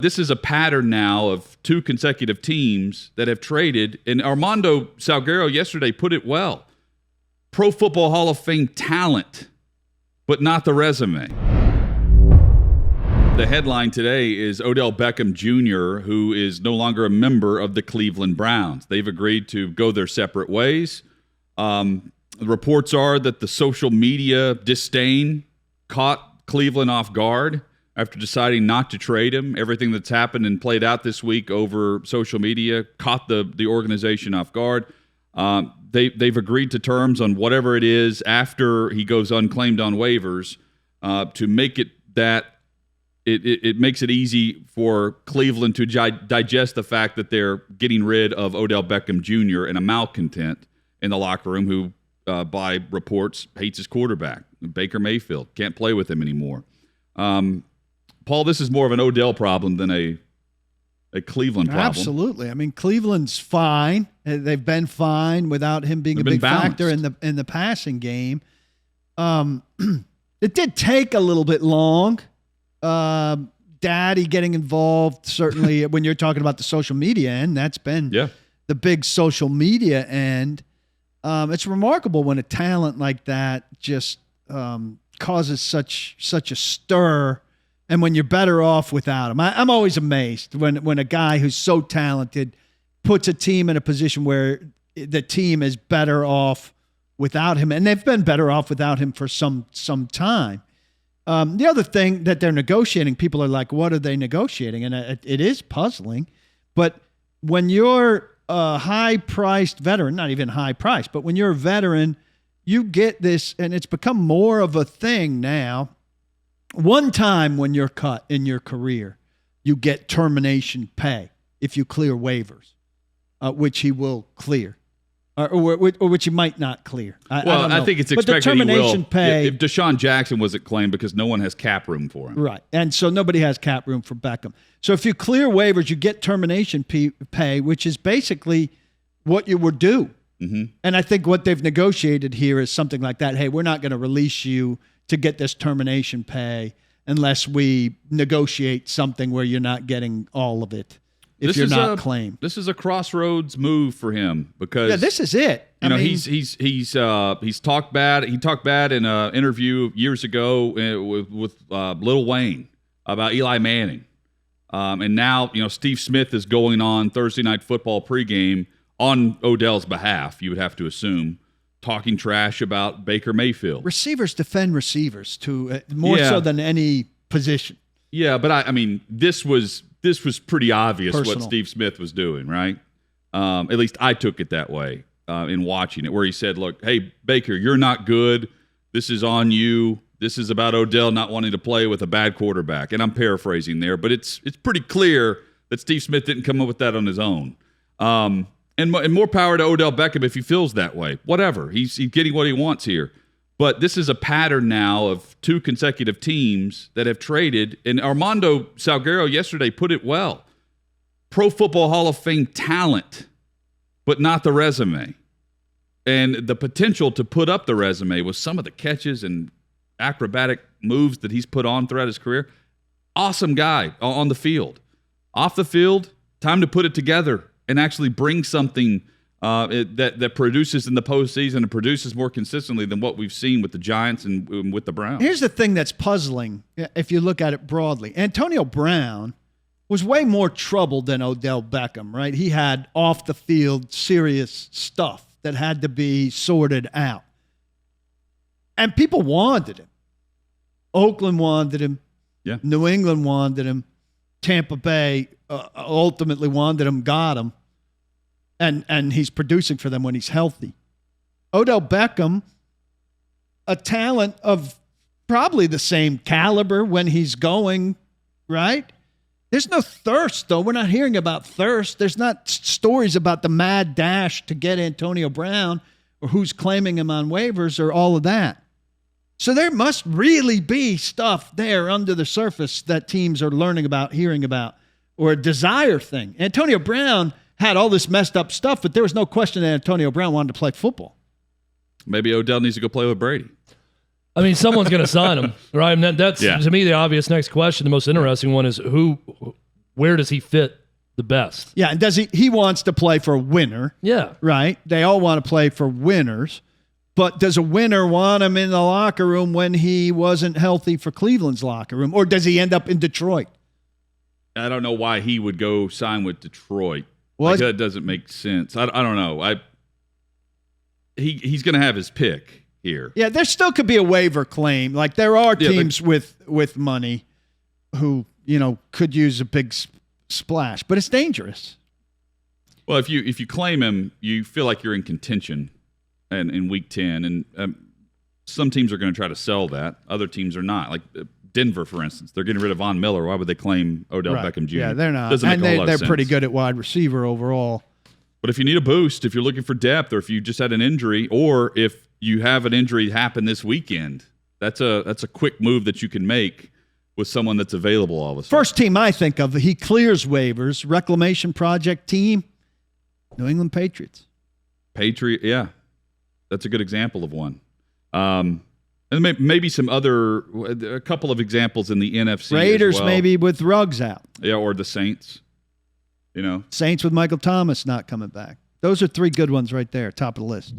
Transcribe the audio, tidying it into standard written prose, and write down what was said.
This is a pattern now of two consecutive teams that have traded, and Armando Salguero yesterday put it well. Pro Football Hall of Fame talent, but not the resume. The headline today is Odell Beckham Jr., who is no longer a member of the Cleveland Browns. They've agreed to go their separate ways. The reports are that the social media disdain caught Cleveland off guard after deciding not to trade him. Everything that's happened and played out this week over social media caught the organization off guard. They've agreed to terms on whatever it is after he goes unclaimed on waivers to make it that it makes it easy for Cleveland to digest the fact that they're getting rid of Odell Beckham Jr. and a malcontent in the locker room who, by reports, hates his quarterback, Baker Mayfield. Can't play with him anymore. Paul, this is more of an Odell problem than a Cleveland problem. Absolutely. I mean, Cleveland's fine. They've been fine without him being a big factor in the passing game. It did take a little bit long. Daddy getting involved, certainly when you're talking about the social media end, that's been the big social media end. It's remarkable when a talent like that just causes such a stir. And when you're better off without him, I'm always amazed when a guy who's so talented puts a team in a position where the team is better off without him, and they've been better off without him for some time. The other thing that they're negotiating, people are like, what are they negotiating? And it is puzzling. But when you're a high-priced veteran, not even high-priced, but when you're a veteran, you get this, and it's become more of a thing now. One time when you're cut in your career, you get termination pay if you clear waivers, which he will clear, or which he might not clear. I think it's expected termination pay. If Deshaun Jackson wasn't claimed because no one has cap room for him. Right, and so nobody has cap room for Beckham. So if you clear waivers, you get termination pay, which is basically what you were due. Mm-hmm. And I think what they've negotiated here is something like that. Hey, we're not going to release you to get this termination pay unless we negotiate something where you're not getting all of it if you're not claimed. This is a crossroads move for him because this is it. He's talked bad. He talked bad in an interview years ago with Lil Wayne about Eli Manning, and now Steve Smith is going on Thursday Night Football pregame on Odell's behalf. You would have to assume, talking trash about Baker Mayfield. Receivers defend receivers more so than any position. Yeah, but I mean, this was pretty obvious what Steve Smith was doing, right? At least I took it that way in watching it, where he said, "Look, hey Baker, you're not good. This is on you. This is about Odell not wanting to play with a bad quarterback." And I'm paraphrasing there, but it's pretty clear that Steve Smith didn't come up with that on his own. And more power to Odell Beckham if he feels that way. Whatever. He's getting what he wants here. But this is a pattern now of two consecutive teams that have traded. And Armando Salguero yesterday put it well. Pro Football Hall of Fame talent, but not the resume. And the potential to put up the resume with some of the catches and acrobatic moves that he's put on throughout his career. Awesome guy on the field. Off the field, time to put it together and actually bring something that produces in the postseason and produces more consistently than what we've seen with the Giants and with the Browns. Here's the thing that's puzzling, if you look at it broadly. Antonio Brown was way more trouble than Odell Beckham, right? He had off-the-field serious stuff that had to be sorted out. And people wanted him. Oakland wanted him. Yeah. New England wanted him. Tampa Bay ultimately wanted him, got him. And he's producing for them when he's healthy. Odell Beckham, a talent of probably the same caliber when he's going, right? There's no thirst, though. We're not hearing about thirst. There's not stories about the mad dash to get Antonio Brown or who's claiming him on waivers or all of that. So there must really be stuff there under the surface that teams are learning about, hearing about, or a desire thing. Antonio Brown had all this messed up stuff, but there was no question that Antonio Brown wanted to play football. Maybe Odell needs to go play with Brady. I mean, someone's going to sign him, right? And that's, to me, the obvious next question. The most interesting one is where does he fit the best? Yeah, and does he wants to play for a winner. Yeah. Right? They all want to play for winners. But does a winner want him in the locker room when he wasn't healthy for Cleveland's locker room? Or does he end up in Detroit? I don't know why he would go sign with Detroit. Well, that doesn't make sense. I don't know. He's going to have his pick here. Yeah, there still could be a waiver claim. Like there are teams with money who, could use a big splash, but it's dangerous. Well, if you claim him, you feel like you're in contention in week 10, and some teams are going to try to sell that. Other teams are not. Like Denver, for instance, they're getting rid of Von Miller. Why would they claim Odell Beckham Jr.? Yeah, they're not. Doesn't make a whole lot of sense. They're pretty good at wide receiver overall. But if you need a boost, if you're looking for depth, or if you just had an injury, or if you have an injury happen this weekend, that's a quick move that you can make with someone that's available all of a sudden. First team I think of, he clears waivers, reclamation project team, New England Patriots. Yeah. That's a good example of one. And maybe a couple of examples in the NFC. Raiders as well. maybe with Ruggs out. Yeah, or the Saints. Saints with Michael Thomas not coming back. Those are three good ones right there, top of the list.